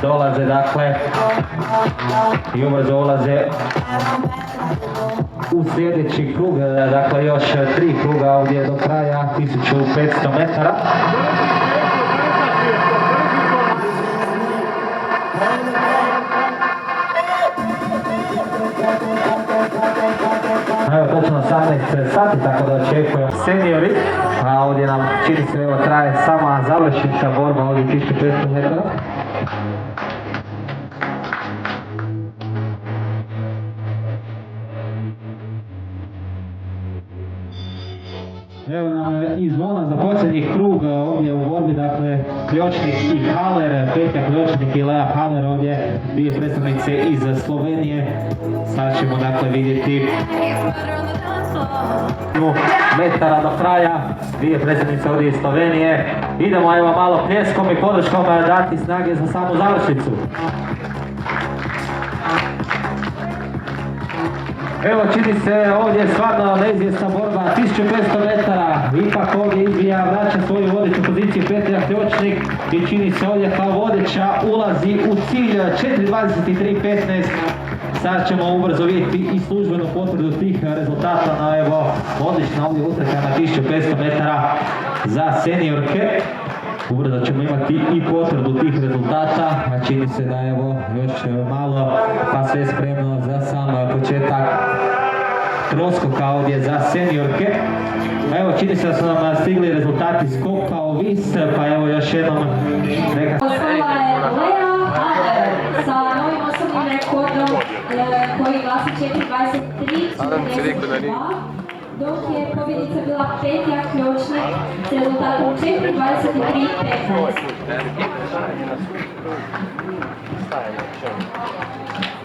Dolaze dakle i ubrzo ulaze u sljedeći krug, dakle još 3 kruga ovdje do kraja, 1500 metara. Evo točno 18 sati, tako da očekujem seniori, a ovdje nam čini se evo traje sama završnica borba ovdje 1500 metara. Evo nam izvona za posljednjih krug ovdje u borbi, dakle Kljočnik i Haller, Petja Kljočnik i Lea Haller ovdje, dvije predstavnice iz Slovenije. Sad ćemo dakle vidjeti metara do kraja, dvije predstavnice ovdje iz Slovenije. Idemo evo malo pljeskom i podrškom dati snage za samu završnicu. Evo čini se ovdje stvarno neizvjesna borba, 1500 metara, ipak ovdje izbija, vraća svoju vodeću poziciju Petja Kljočnik i čini se ovdje kao vodeća ulazi u cilj 4.23.15. Sad ćemo ubrzo vidjeti i službenu potvrdu tih rezultata, no evo odlična ovdje utrka na 1500 metara za seniorke. Ubrzo ćemo imati i potvrdu tih rezultata, a čini se da evo još malo pa sve spremno za sam početak troskoka ovdje za seniorke. Evo čini se da su nam stigli rezultati skoka u vis, pa evo još jednom neka... Osvojila je Lea Haller sa novim osobnim rekordom koji glasi 4.23.42, dok je pobjednica bila Petja Kljočnik s rezultatom 4.23.15.